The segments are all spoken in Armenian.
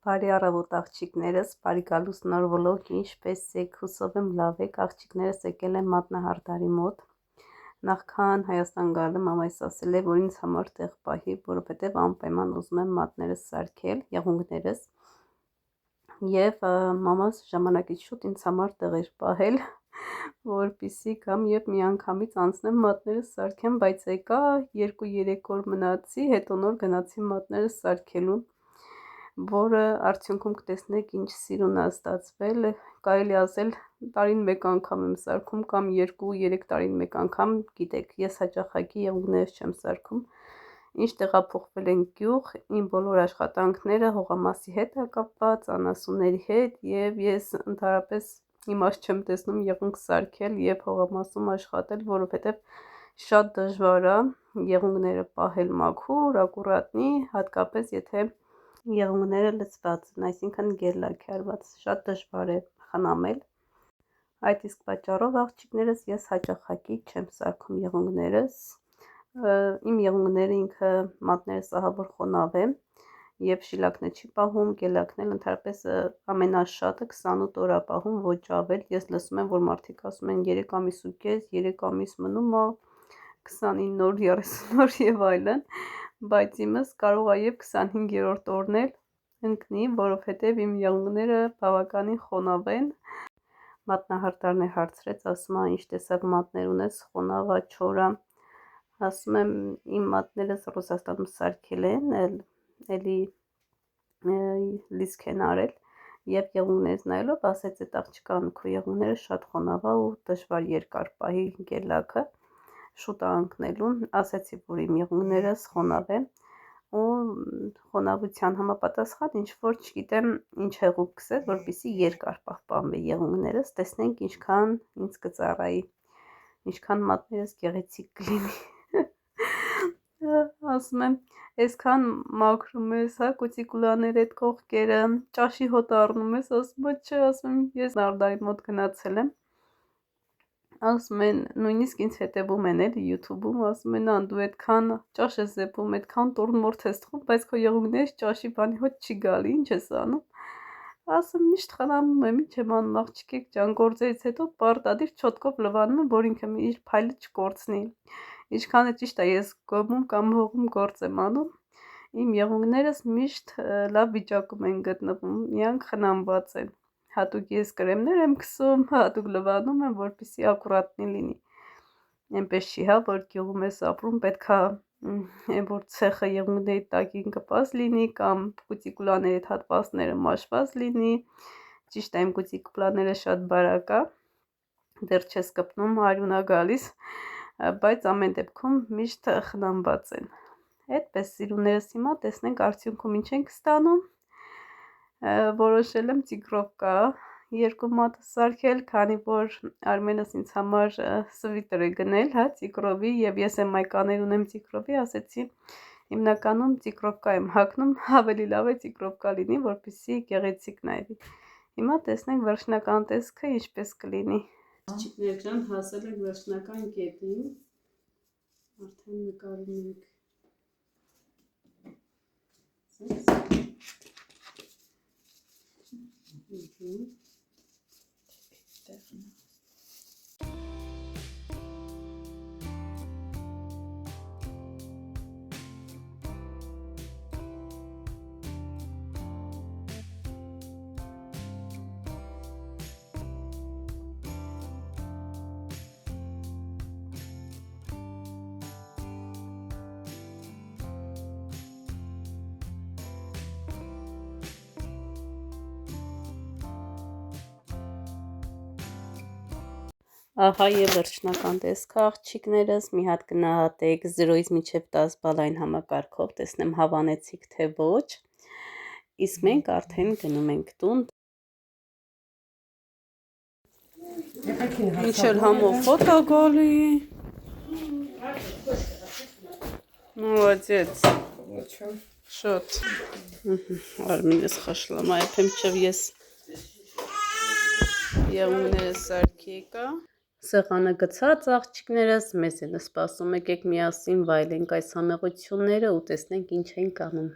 Բարի առավոտ աղջիկներս, բարի գալուս նոր վլոգ, ինչպես եք, հուսով եմ լավ եք, աղջիկներս եկել են մատնահարդարի մոտ, նախքան Հայաստան գալը մամայս ասել է, որ ինձ համար տեղ պահի, որովհետև անպայման ուզում եմ մատներս սարքել, եղունգներս, և մամաս ժամանակից շուտ ինձ համար տեղեր պահել, որպեսզի կամ և միանգամից անցնեմ մատներս սարքեմ, բայց եկա 2-3 օր մնացի, հետո նոր գնացի մատներս սարքելուն, որը արդյունքում կտեսնեք ինչ սիրուն է ստացվել, կարելի ասել տարին մեկ անգամ եմ սարքում կամ 2-3 տարին մեկ անգամ, գիտեք, ես հաճախակի եղունգներս չեմ սարքում, ինչ տեղափոխվել են գյուղ, իմ բոլոր աշխատանքները հողամասի հետ է կապված, անասունների հետ և ես ընդհանրապես իմաստ չեմ տեսնում եղունգ սարքել և հողամասում աշխատել, որովհետև շատ դժվար է եղունգները պահել մաքուր, ակուրատնի, հատկապես եթե եղունգները լցված են, այսինքն գելակ արված, շատ դժվար է խնամել, այդ իսկ պատճառով աղջիկներս ես հաճախակի չեմ սարքում եղունգներս, իմ եղունգները ինքը մատներս ահավոր խոնավ է և շիլակն չի պահում, գելակն էլ ընդհանրապես ամենաշատը 28 օր է պահում, ոչ ավել, ես լսում եմ, որ մարդիկ ասում են 3 ամիս ու կես, 3 ամիս մնում է, 29 օր, 30 օր և այլն, բայց իմս կարող է և 25-րդ օրն էլ ընկնի, որովհետև իմ եղունգները բավականին խոնավ են, մատնահարդարն է հարցրեց, ասում է ինչ տեսակ մատներ ունես, խոնավ է, չոր է, ասում եմ իմ մատներս Ռուսաստանում սարքել են, էլի լիցք են արել և եղունգներից նայելով ասեց այդ աղջկան քո եղունգները շատ խոնավ է ու դժվար երկար պահի գելակը, շուտ է ընկնելուն, ասեցի, որ իմ եղունգներս խոնավ են ու խոնավության համապատասխան ինչ-որ չգիտեմ ինչ հեղուկ կսեց, որպեսզի երկար պահպանվի եղունգներս, տեսնենք ինչքան ինձ կծառայի, ինչքան մատներս գեղեցիկ կլինի, ասում եմ, այսքան մաքրում ես, հա, կուտիկուլաների այդ կողքերը, ճաշի հոտ առնում ես, ասում է, չէ, ասում եմ, ես նարդարի մոտ գնացել եմ, ասում են, նույնիսկ ինձ հետևում են էլի YouTube-ում, ասում են, ան դու այդքան ճաշ ես զեփում, այդքան տուրն մորթ ես թխում, բայց քո եղունգներից ճաշի բանի հոտ չի գալի, ինչ ես անում, ասում միշտ խնամում եմ, ինչ եմ անում աղջիկեք ջան, գործերից հետո պարտադիր չոտկով լվանում եմ, որ ինքը իր փայլը չկորցնի, ինչքան է ճիշտ է ես գոմում կամ հողում գործ եմ անում, իմ եղունգներս միշտ լավ վիճակում են գտնվում, իրանք խնամված են, հատուկ ես կրեմներ եմ քսում, հատուկ լվանում եմ, որպեսզի ակուրատնի լինի, այնպես չի, հա, որ գյուղում ես ապրում, պետք է այն որ ցեխը եղունգների տակին կպած լինի կամ կուտիկուլաների հատվածները մաշված լինի, ճիշտ է իմ կուտիկուլաները շատ բարակ է, դեռ չես կպնում, արյուն է գալիս, բայց ամեն դեպքում միշտ խնամված են, այդպես սիրուներս հիմա տեսնենք արդյունքում ինչ ենք ստանում, որոշել եմ տիկրովկա 2 մատը սարքել, քանի որ Արմենս ինձ համար սվիտր է գնել, հա, տիկրովի և ես եմ մայկաներ ունեմ տիկրովի, ասեցի հիմնականում տիկրովկա եմ հագնում, ավելի լավ է տիկրովկա լինի, որպեսզի գեղեցիկ նայվի, հիմա տեսնենք վերջնական տեսքը ինչպես կլինի, աղջիկներ ջան, հասել ենք վերջնական կետին, արդեն նկարում ենք, ահա և վերջնական տեսքը աղջիկներս, մի հատ գնահատեք 0-ից մինչև 10 բալային համակարգով, տեսնեմ հավանեցիք թե ոչ, իսկ մենք արդեն գնում ենք տուն, ինչ էլ համով ֆոտ է գալի, молодец, շոտ, Արմինես խաշլամա, եփեմ չև ես եղունգներս սարքի եկա, սեղանը գցած աղջիկներս, մեզ են սպասում, եկեք միասին վայելենք այս համեղությունները ու տեսնենք ինչ ենք անում։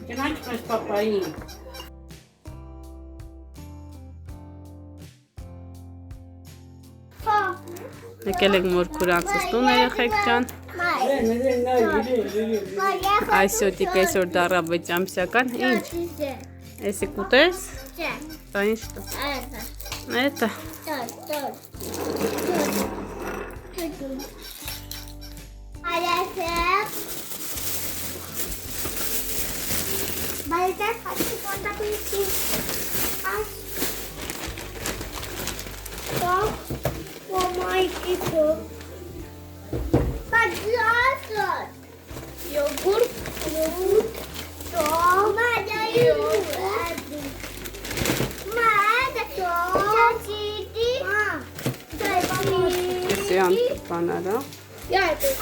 Գնանք մեզ պապային։ Եկել ենք մորքուրանցս տուն երեխեք ջան։ Այսօտիկ այսօր դարաբեջամսական ինչ։ Էսի կուտես։ Դա ինչ տա։ Էտա։ Balder хочу туда пойти. О май год. Пожалуйста. Йогурт. Мама, дай йогурт. Мама, чачити. Дай папа. Սյան տպանարա։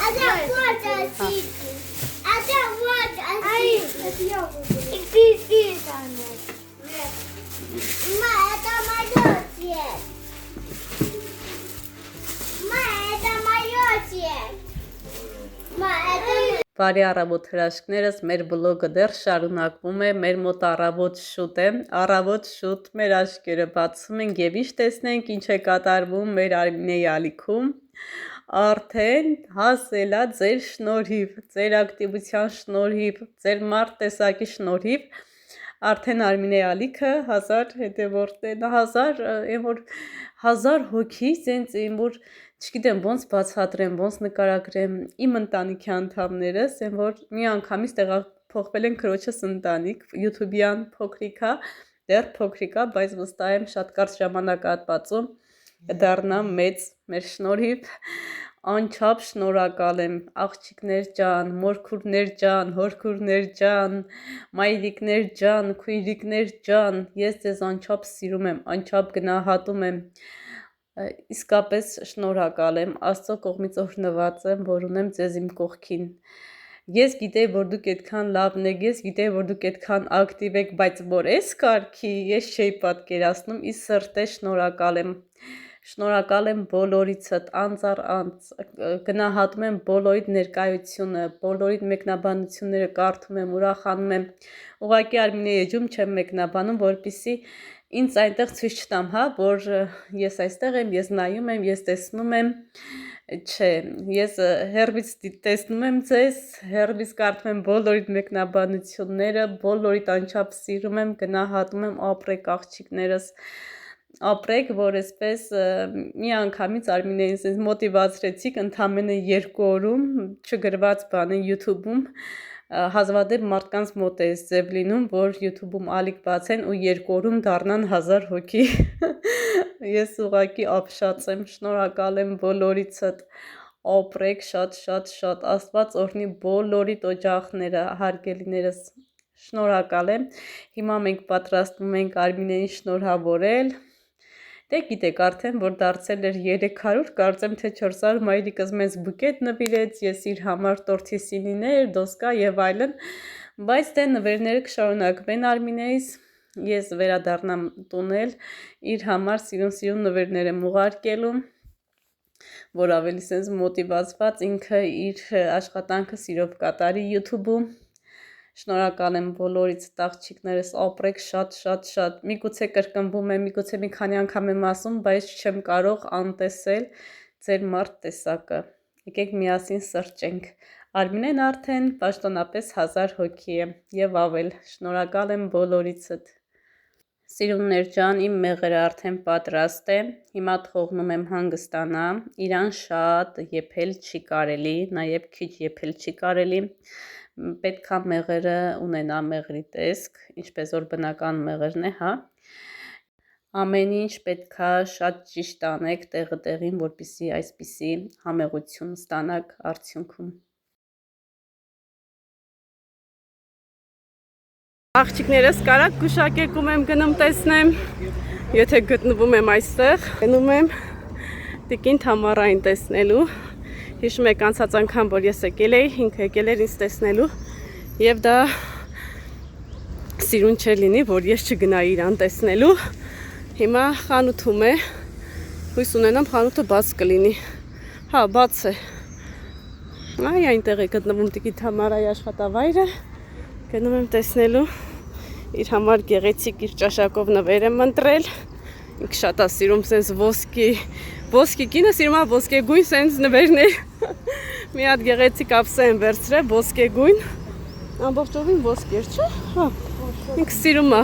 Ада вот чачити. Ада вот чачити. Иди там. Ма, это моё цвет. Ма, это моё цвет. Ма, это Բարի առավոտ հրաշքներս, մեր բլոգը դեռ շարունակվում է, մեր մոտ առավոտ շուտ է, առավոտ շուտ մեր աչքերը բացում ենք եւ ինչ տեսնենք, ինչ է կատարվում մեր Արմինեի ալիքում, արդեն հասելա ձեր շնորհիվ, ձեր ակտիվության շնորհիվ, ձեր մարդ տեսակի շնորհիվ, արդեն Արմինեի ալիքը 1000 հետևորդներ, 1000 հոգի, սենց իմ որ չգիտեմ ոնց բացատրեմ, ոնց նկարագրեմ իմ ընտանիքի անդամներս, այն որ մի անգամից տեղափոխվել են քրոջս ընտանիք, YouTube-յան փոքրիկ է, դեռ փոքրիկ է, բայց վստահ եմ շատ կարճ ժամանակահատվածում կդառնա մեծ մեր շնորհիվ, անչափ շնորհակալ եմ աղջիկներ ջան, մորքուրներ ջան, հորքուրներ ջան, մայրիկներ ջան, քույրիկներ ջան, ես ձեզ անչափ սիրում եմ, անչափ գնահատում եմ, իսկապես շնորհակալ եմ, Աստծո կողմից օրհնված եմ, որ ունեմ ձեզ իմ կողքին։ Ես գիտեի, որ դուք այդքան լավն եք, ես գիտեի, որ դուք այդքան ակտիվ եք, բայց որ այս կարգի ես չէի պատկերացնում, ի սրտե շնորհակալ եմ բոլորիցդ, անձառ գնահատում եմ բոլորիդ ներկայությունը, բոլորիդ մեկնաբանությունները կարդում եմ, ուրախանում եմ, ուղղակի Արմինեի էջում չեմ մեկնաբանում, որպեսզի ինձ այնտեղ ցույց չտամ, հա, որ ես այստեղ եմ, ես նայում եմ, ես տեսնում եմ, չէ, ես հեռվից տեսնում եմ ձեզ, հեռվից կարդում եմ բոլորիդ մեկնաբանությունները, բոլորիդ անչափ սիրում եմ, գնահատում եմ, ապրեք աղջիկներս, ապրեք, որ այսպես մի անգամից Արմինեին ինձ մոտիվացրեցիք, ընդամենը 2 օրում, չգրված բան է YouTube-ում, հազվադեպ մարդկանց մոտ է ձև լինում, որ YouTube-ում ալիք բացեն ու 2 օրում դառնան 1000 հոգի։ Ես ուղղակի ապշած եմ, շնորհակալ եմ բոլորիցդ, ապրեք շատ, Աստված օրհնի բոլորիդ օջախները, հարգելիներս, շնորհակալ եմ։ Հիմա մենք պատրաստվում ենք Արմինեին շնորհավորել։ Դե գիտեք արդեն, որ դարձել էր 300, կարծեմ թե 400 մայրիկս մեզ բուկետ նվիրեց, ես իր համար տորթի սինիներ, դոսկա եւ այլն, բայց դե նվերները կշարունակվեն Արմինեից, ես վերադառնամ տունել, իր համար սիրուն նվերներ եմ ուղարկելու, որ ավելի սենց մոտիվացված ինքը իր աշխատանքը սիրով կատարի YouTube-ում։ Շնորհակալ եմ բոլորից աղջիկներս, ապրեք շատ, միգուցե կրկնվում եմ, միգուցե մի քանի անգամ եմ ասում, բայց չեմ կարող անտեսել ձեր մարդ տեսակը։ Եկեք միասին սրճենք։ Արմինեն արդեն պաշտոնապես 1000 հոգի է եւ ավել։ Շնորհակալ եմ բոլորիցդ։ Սիրուններ ջան, իմ մեղրը արդեն պատրաստ է։ Հիմա թողնում եմ հանգստանա։ Իրան շատ եփել չի կարելի, նաեւ քիչ եփել չի կարելի։ Պետք է մեղրը ունենա մեղրի տեսք, ինչպես որ բնական մեղրն է, հա։ Ամեն ինչ պետք է շատ ճիշտ անեք տեղին, որպեսզի այսպիսի համեղություն ստանաք արդյունքում։ Աղջիկներս կարակ գուշակեկում եմ գնում տեսնեմ, եթե գտնվում եմ այստեղ, գնում եմ տիկին Թամարային տեսնելու։ Հիշում եք անցած անգամ, որ ես եկել էի, ինքը եկել էր ինձ տեսնելու եւ դա սիրուն չէր լինի, որ ես չգնայի իրան տեսնելու։ Հիմա խանութում է, հույս ունենամ խանութը բաց կլինի։ Հա, բաց է։ Այ այնտեղ է գտնվում Տիկին Թամարայի աշխատավայրը։ Գնում եմ տեսնելու իր համար գեղեցիկ իր ճաշակով նվեր եմ ընտրել։ Ինքը շատ է սիրում սենց ոսկի կինը սիրում է ոսկեգույն սենց նվերներ։ Մի հատ գեղեցիկ ափսե եմ վերցրել ոսկեգույն։ Ամբողջովին ոսկեր, չէ՞։ Հա։ Ինքը սիրում է։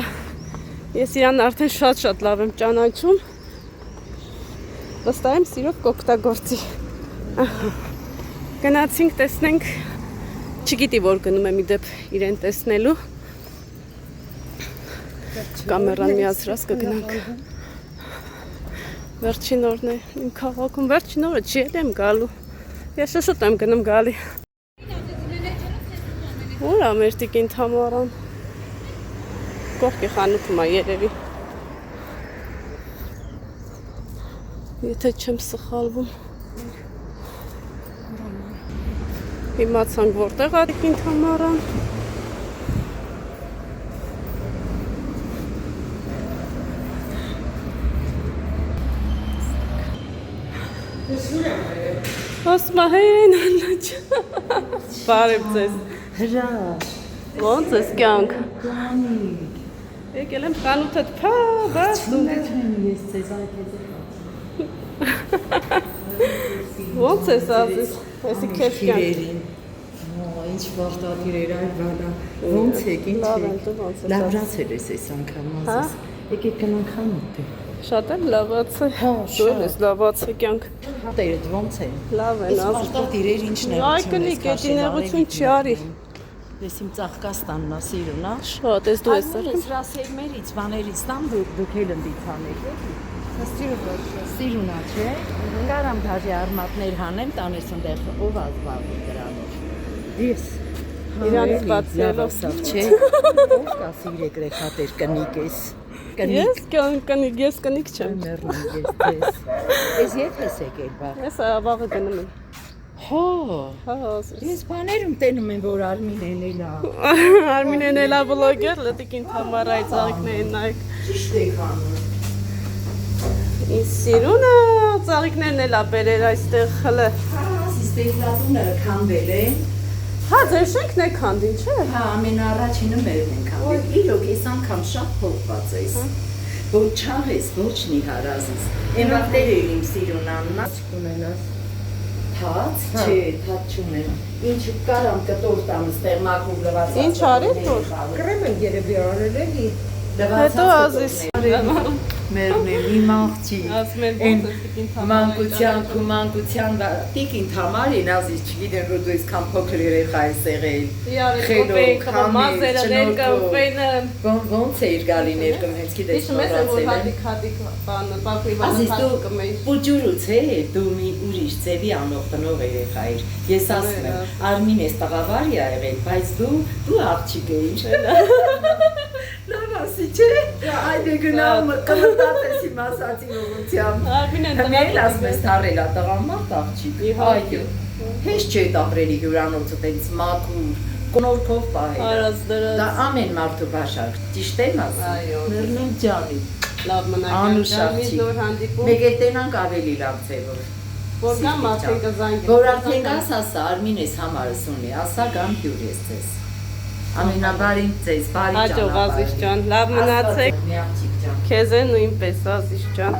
Ես իրան արդեն շատ լավ եմ ճանաչում։ Վստահ եմ սիրով կօգտագործի։ Գնացինք տեսնենք, չգիտի որ գնում եմ իդեպ իրեն տեսնելու։ Կամերան միացրած կգնանք։ Վերջին օրն է իմ քաղաքում, վերջին օրը չի էլ եմ գալու։ Ես շուտ եմ գնում գալի։ Ուր է մեր Տիկին Թամարան։ Կողքի խանութում է երևի։ Եթե չեմ սխալվում։ Իմացանք որտեղ է Տիկին Թամարան։ Ասմահեն աննաչ։ Բարև ձեզ։ Հրա, Ոնց ես կյանք։ Եկել եմ խանութդ փա, բաց չունեցեմ ես ձեզ այդպես։ Ոնց ես ազես, եսի քեզ կյանք։ Ինչ պարտադիրեր այ բանա։ Ոնց եք, ինչ Լավ եմ, եք։ դու ոնց ես։ Լավրացել ես այս անգամ ազես։ Եկեք գնանք խանութ։ Շատ եմ լավաց է։ Հա, Դու ես լավաց է կյանք։ Տերդ ոնց են։ Լավ են Այս ազես։ պարտադիրեր ինչ Այ նեղություն կնի, ես գետի նեղություն չի արի։ Ես իմ ծաղկաստանն է սիրուն, հա։ Շատ ես դու ես սրկում։ Ես ռասերներից, բաներից տամ դուք էլ ընդիցանեք։ Սիրուն է, չէ։ Կարամ դաժե արմատներ հանեմ, տանես ընդեղ ով ազբաղի դրանով։ Ես Իրանից բացելով չէ։ Ով կա սիր եկրեխատեր կնիկ ես։ Ես կնիկ, ես կնիկ չեմ։ Մեռնում ես ձեզ։ Ես ետ ես եկել բաղ։ Ես ավաղը գնում եմ։ Հո։ Հա, Ես բաներում տենում եմ, որ Արմինեն էլ է։ Արմինեն էլա վլոգեր, Տիկին Թամարայի ծաղիկներին նայեք։ Ճիշտ եք անում։ Ինձ սիրունը ծաղիկներն էլա բերեր այստեղ խլը։ Հա, սիստեզատունը քանդել են։ Հա, ձեր շենքն է քանդին, չէ՞։ Հա, ամենաառաջինը մերն են քանդել։ Իրոք ես անգամ շատ փոխված ես։ Որ չաղես, ոչ մի հարազիս։ Էն վաղտեր էր իմ սիրուն աննաց կունենաս։ Թաց, չէ, թաց չունեմ։ Ինչ կարամ կտոր տամ ստեղ մաքուր լվացած։ Ինչ արի որ։ Կրեմ են երևի արել էլի։ Հետո ազիս։ Մերն եմ, իմ աղջի։ Ասում են Էն ոնց է Տիկին Թամարը։ մանկության Տիկին Թամարին ազիս չգիտեմ որ դու այսքան փոքր երեխա ես եղել։ Իարի կոպեին, մազերը ներկայացնեն։ Ոնց է իր գալի ներկում հենց գիտես Իսկ մեզ որ հատիկ բանը, բակրիվանը հատիկում էի։ Պուջուրուց է դու մի ուրիշ ձևի անող տնող երեխա էր։ Ես ասում եմ Արմին ես տղավարի ա եղել, բայց դու աղջիկ էիր։ Լավ ասի չէ։ Այդե գնամ կմտածես իմ ասացի ուղղությամբ։ Արմինեն Հմել ասում ես թարելա տղամարդ աղջիկ։ Այո։ Հեշ չէ ապրելի հյուրանոցը տենց մաքուր, կնորքով պահել։ Արած դրած։ Դա ամեն մարդու բաշակ, ճիշտ եմ ասում։ Այո։ Մերնեմ ջանի։ Լավ մնաք։ Անուշ Մի աղջիկ։ նոր հանդիպում։ Մեկ էլ տենանք ավելի լավ ձևով։ Որ գամ արդեն կզանգեմ։ Որ արդեն գաս ասա Արմին ես համարս ունի, ասա գամ հյուր ես ձեզ։ Ամենաբարին ձեզ, բարի Հաջող Ազիզ ջան, լավ մնացեք։ Մի աղջիկ ջան։ Քեզ է նույնպես Ազիզ ջան։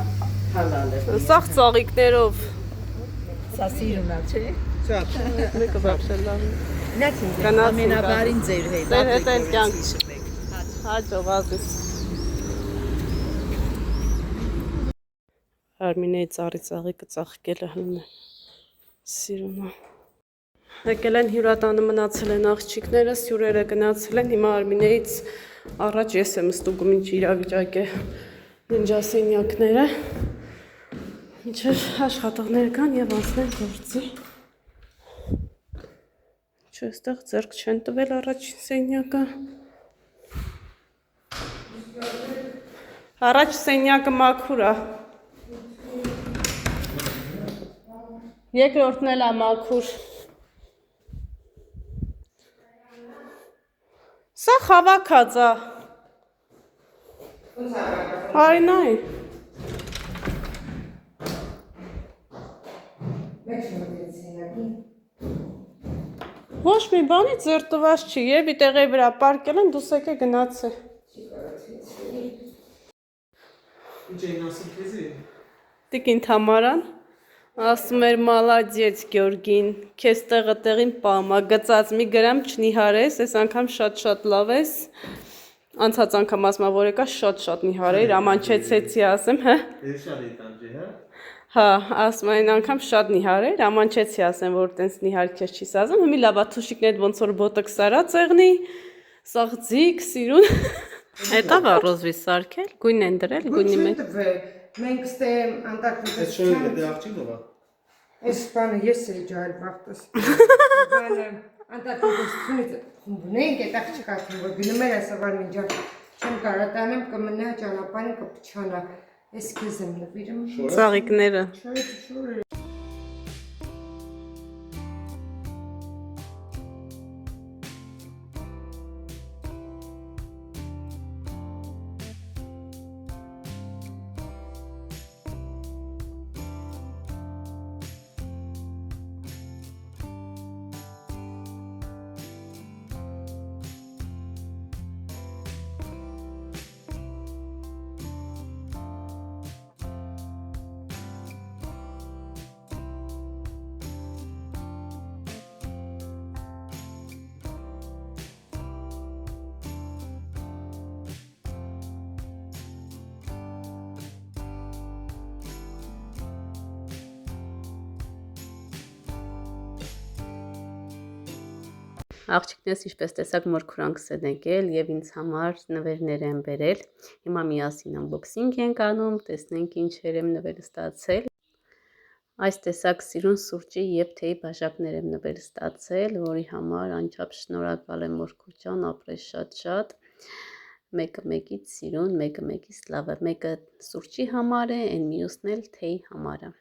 Հալալ է։ Սաղ ծաղիկներով։ Սա սիրուն է, չէ։ Մեկը բարձր լավ։ Գնացինք։ Գնացինք, Ամենաբարին ձեր հետ։ Ձեր հետ էլ կյանք։ Հաջող Ազիզ։ Արմինեի ծաղիկը ծաղկելը հնում է։ Սիրուն է։ Եկել են հյուրատանը մնացել են աղջիկներս, հյուրերը գնացել են, հիմա Արմինեից առաջ ես եմ ստուգում ինչ իրավիճակ է ննջասենյակները, մինչև աշխատողներ կան և անցնեն գործի։ Ինչ այստեղ ձեռք չեն տվել առաջին սենյակը։ Առաջ սենյակը մաքուր է։ Երկրորդն էլ է մաքուր։ Սա խավաքած է։ Այն այն։ Ոչ մի բանի ձերտված չի, երբ տեղի վրա պարկել են, դուս եկե գնացե։ Ինչ էին ասում քեզի։ Տիկին Թամարան ասում էր մալադյեց Գյորգին, քեզ տեղը տեղին պամա, գծած մի գրամ չնիհարես, այս անգամ շատ լավ ես։ Անցած անգամ ասма որ եկա շատ նիհարեիր, ամանչեցեցի ասեմ, հա։ Երշալ էի տանջի, հա։ Հա, ասում այն անգամ շատ նիհարեր, ամանչեցի ասեմ, որ տենց նիհար քեզ չի սազում, հիմի լավա թուշիկներ ոնց որ բոտոքս արա ծեղնի, սաղձիկ, սիրուն։ Հետա վարոզվի սարքել, գույն են դրել, գույնի մեջ։ Մենք ստե Այս անտակտիկս շոյը դե աղջիկ ով է։ Այս բանը ես էի ջահել վաղտս։ Բանը անտակտիկս ցույց խումբնենք այդ աղջիկը որ գնում էր ասա որ մինչև չեմ կարող տանեմ կմնա ճանապարհին կփչանա։ Այս քեզ եմ նվիրում։ Ծաղիկները։ Շորը Աղջիկներս ինչպես տեսակ մորքուրանքս են եկել եւ ինձ համար նվերներ են բերել։ Հիմա միասին unboxing ենք անում, տեսնենք ինչեր եմ նվեր ստացել։ Այս տեսակ սիրուն սուրճի եւ թեյի բաժակներ եմ նվեր ստացել, որի համար անչափ շնորհակալ եմ մորքուր ջան, ապրես շատ։ Մեկը մեկից սիրուն, մեկը մեկից լավը, մեկը սուրճի համար է, այն մյուսն էլ թեյի համար է։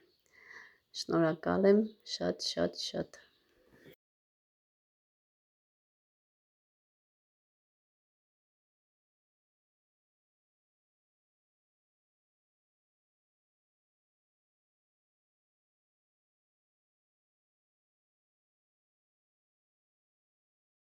Շնորհակալ եմ շատ։